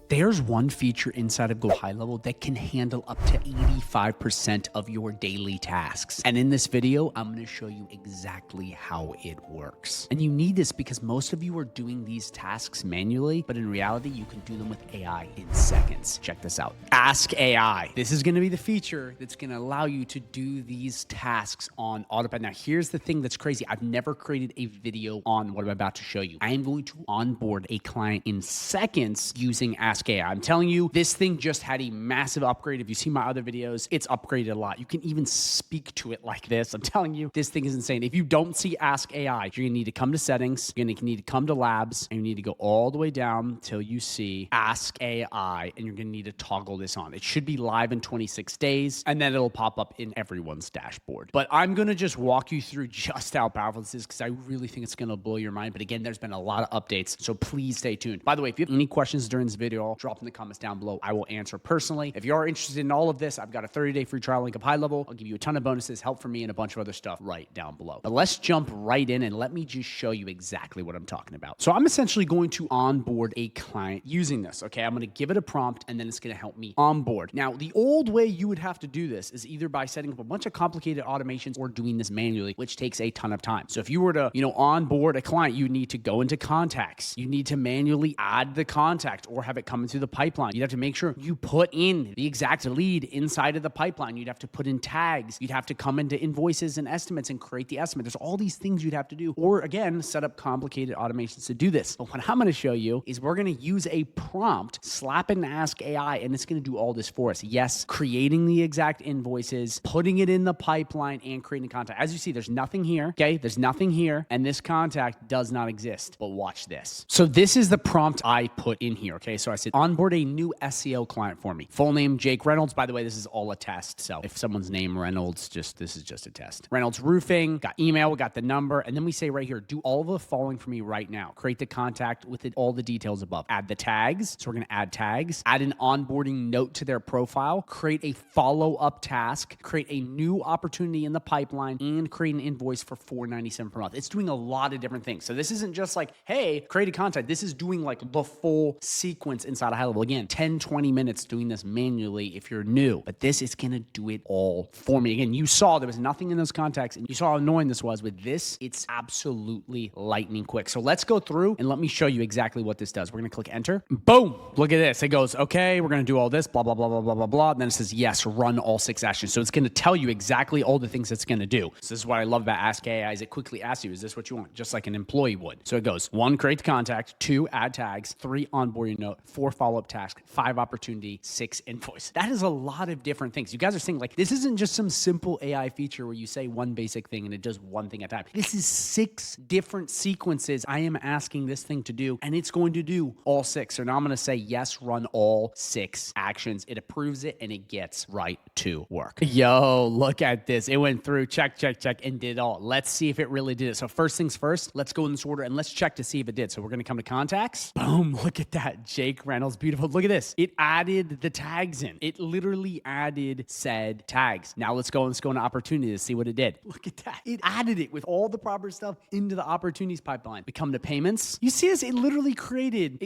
There's one feature inside of GoHighLevel that can handle up to 85% of your daily tasks. And in this video, I'm going to show you exactly how it works. And you need this because most of you are doing these tasks manually, but in reality, you can do them with AI in seconds. Check this out. Ask AI. This is going to be the feature that's going to allow you to do these tasks on autopilot. Now, here's the thing that's crazy. I've never created a video on what I'm about to show you. I am going to onboard a client in seconds using Ask AI. I'm telling you, this thing just had a massive upgrade. If you see my other videos, it's upgraded a lot. You can even speak to it like this. I'm telling you, this thing is insane. If you don't see Ask AI, you're gonna need to come to settings, you're gonna need to come to labs, and you need to go all the way down till you see Ask AI, and you're gonna need to toggle this on. It should be live in 26 days, and then it'll pop up in everyone's dashboard. But I'm gonna just walk you through just how powerful this is because I really think it's gonna blow your mind. But again, there's been a lot of updates, so please stay tuned. By the way, if you have any questions during this video, drop in the comments down below. I will answer personally. If you are interested in all of this, I've got a 30-day free trial link of HighLevel. I'll give you a ton of bonuses, help from me, and a bunch of other stuff right down below. But let's jump right in and let me just show you exactly what I'm talking about. So I'm essentially going to onboard a client using this, okay? I'm gonna give it a prompt and then it's gonna help me onboard. Now, the old way you would have to do this is either by setting up a bunch of complicated automations or doing this manually, which takes a ton of time. So if you were to, onboard a client, you need to go into contacts. You need to manually add the contact or have it come into the pipeline. You'd have to make sure you put in the exact lead inside of the pipeline. You'd have to put in tags. You'd have to come into invoices and estimates and create the estimate. There's all these things you'd have to do. Or again, set up complicated automations to do this. But what I'm going to show you is we're going to use a prompt, slap in Ask AI, and it's going to do all this for us. Yes, creating the exact invoices, putting it in the pipeline, and creating contact. As you see, there's nothing here. Okay, there's nothing here, and this contact does not exist. But watch this. So this is the prompt I put in here. Okay, so I said onboard a new SEO client for me. Full name, Jake Reynolds. By the way, this is all a test. So if someone's name Reynolds, this is just a test. Reynolds Roofing, got email, we got the number. And then we say right here, do all of the following for me right now. Create the contact with all the details above. Add the tags. So we're going to add tags. Add an onboarding note to their profile. Create a follow-up task. Create a new opportunity in the pipeline and create an invoice for $4.97 per month. It's doing a lot of different things. So this isn't just like, hey, create a contact. This is doing like the full sequence inside of HighLevel. Again, 10, 20 minutes doing this manually if you're new, but this is going to do it all for me. Again, you saw there was nothing in those contacts and you saw how annoying this was. With this, it's absolutely lightning quick. So let's go through and let me show you exactly what this does. We're going to click enter. Boom. Look at this. It goes, okay, we're going to do all this, blah, blah, blah, blah, blah, blah, blah. And then it says, yes, run all 6 actions. So it's going to tell you exactly all the things it's going to do. So this is what I love about Ask AI is it quickly asks you, is this what you want? Just like an employee would. So it goes 1, create the contact, 2, add tags, 3, onboarding note, 4, follow-up task, 5, opportunity, 6, invoice. That is a lot of different things. You guys are saying like, this isn't just some simple AI feature where you say one basic thing and it does one thing at a time. This is 6 different sequences I am asking this thing to do, and it's going to do all 6. So now I'm going to say, yes, run all 6 actions. It approves it and it gets right to work. Yo, look at this. It went through, check, check, check, and did it all. Let's see if it really did it. So first things first, let's go in this order and let's check to see if it did. So we're going to come to contacts. Boom. Look at that. Jake Reynolds. Beautiful. Look at this. It added the tags in. It literally added said tags. Now let's go into opportunity to see what it did. Look at that. It added it with all the proper stuff into the opportunities pipeline. We come to payments. You see this? It literally created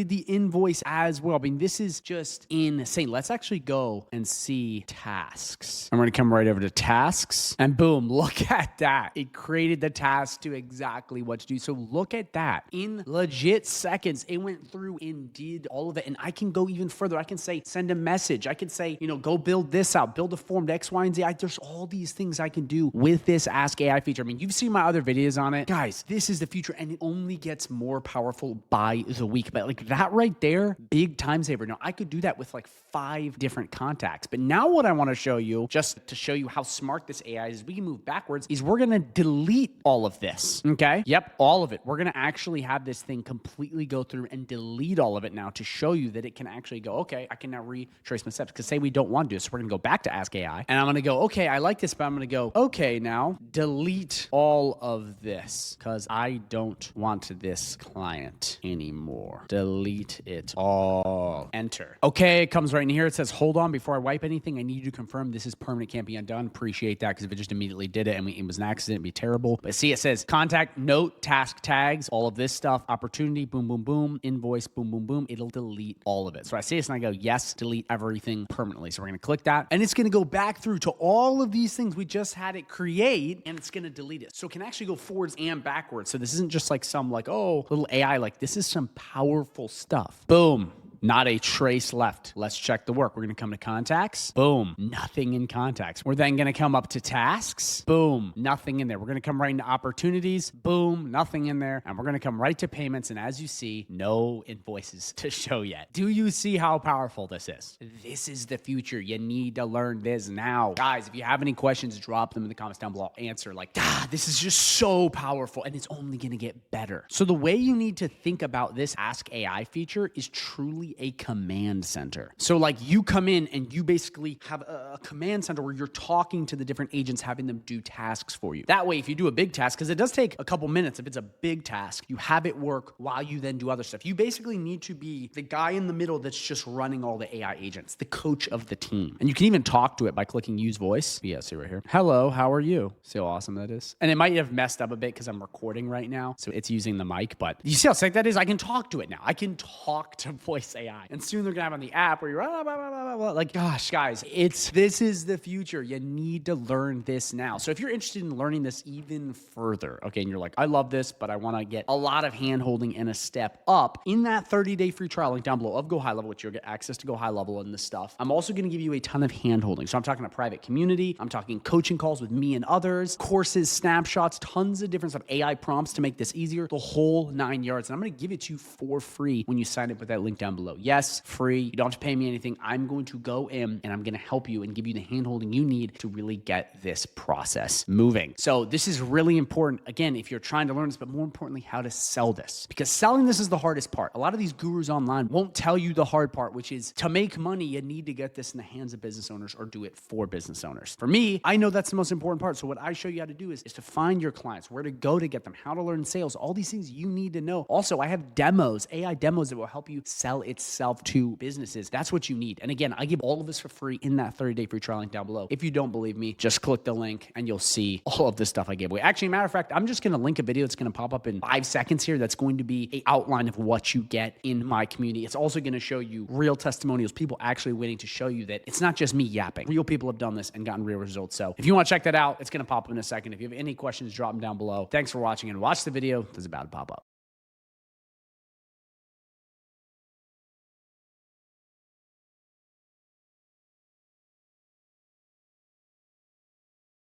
the invoice as well. I mean, this is just insane. Let's actually go and see tasks. I'm going to come right over to tasks and boom, look at that. It created the task to exactly what to do. So look at that. In legit seconds, it went through and did all of it. And I can go even further. I can say, send a message. I can say, go build this out, build a form to X, Y, and Z. There's all these things I can do with this Ask AI feature. I mean, you've seen my other videos on it. Guys, this is the future and it only gets more powerful by the week. But like that right there, big time saver. Now I could do that with like 5 different contacts. But now what I want to show you, just to show you how smart this AI is, we can move backwards, is we're going to delete all of this. Okay. Yep. All of it. We're going to actually have this thing completely go through and delete all of it now to show you that it can actually go, okay, I can now retrace my steps. Because say we don't want to do this. So we're going to go back to Ask AI and I'm going to go, okay, I like this, but I'm going to go, okay, now delete all of this because I don't want this client anymore. Delete it all. Enter. Okay. It comes right in here. It says, hold on, before I wipe anything, I need you to confirm this is permanent, can't be undone. Appreciate that because if it just immediately did it and it was an accident, it'd be terrible. But see, it says contact, note, task, tags, all of this stuff, opportunity, boom, boom, boom, invoice, boom, boom, boom. boom, it'll delete all of it. So I say this and I go, yes, delete everything permanently. So we're going to click that and it's going to go back through to all of these things we just had it create and it's going to delete it. So it can actually go forwards and backwards. So this isn't just like some like, oh, little AI, like this is some powerful stuff. Boom. Not a trace left. Let's check the work. We're going to come to contacts. Boom. Nothing in contacts. We're then going to come up to tasks. Boom. Nothing in there. We're going to come right into opportunities. Boom. Nothing in there. And we're going to come right to payments. And as you see, no invoices to show yet. Do you see how powerful this is? This is the future. You need to learn this now. Guys, if you have any questions, drop them in the comments down below. I'll answer like, this is just so powerful and it's only going to get better. So the way you need to think about this Ask AI feature is truly a command center. So like you come in and you basically have a command center where you're talking to the different agents, having them do tasks for you. That way, if you do a big task, because it does take a couple minutes, if it's a big task, you have it work while you then do other stuff. You basically need to be the guy in the middle that's just running all the AI agents, the coach of the team. And you can even talk to it by clicking use voice. Yeah, see right here. Hello, how are you? See how awesome that is? And it might have messed up a bit because I'm recording right now. So it's using the mic, but you see how sick that is? I can talk to it now. I can talk to voice AI. And soon they're gonna have on the app where you're like, gosh, guys, this is the future. You need to learn this now. So if you're interested in learning this even further, okay, and you're like, I love this, but I want to get a lot of hand holding and a step up in that 30-day free trial link down below of GoHighLevel, which you'll get access to GoHighLevel and this stuff. I'm also going to give you a ton of hand holding. So I'm talking a private community. I'm talking coaching calls with me and others, courses, snapshots, tons of different stuff, AI prompts to make this easier, the whole 9 yards. And I'm going to give it to you for free when you sign up with that link down below. Yes, free. You don't have to pay me anything. I'm going to go in and I'm going to help you and give you the handholding you need to really get this process moving. So this is really important. Again, if you're trying to learn this, but more importantly, how to sell this, because selling this is the hardest part. A lot of these gurus online won't tell you the hard part, which is to make money, you need to get this in the hands of business owners or do it for business owners. For me, I know that's the most important part. So what I show you how to do is to find your clients, where to go to get them, how to learn sales, all these things you need to know. Also, I have demos, AI demos that will help you sell itself to businesses. That's what you need. And again, I give all of this for free in that 30-day free trial link down below. If you don't believe me, just click the link and you'll see all of this stuff I gave away. Actually, matter of fact, I'm just going to link a video that's going to pop up in 5 seconds here. That's going to be an outline of what you get in my community. It's also going to show you real testimonials, people actually waiting to show you that it's not just me yapping. Real people have done this and gotten real results. So if you want to check that out, it's going to pop up in a second. If you have any questions, drop them down below. Thanks for watching and watch the video that's about to pop up.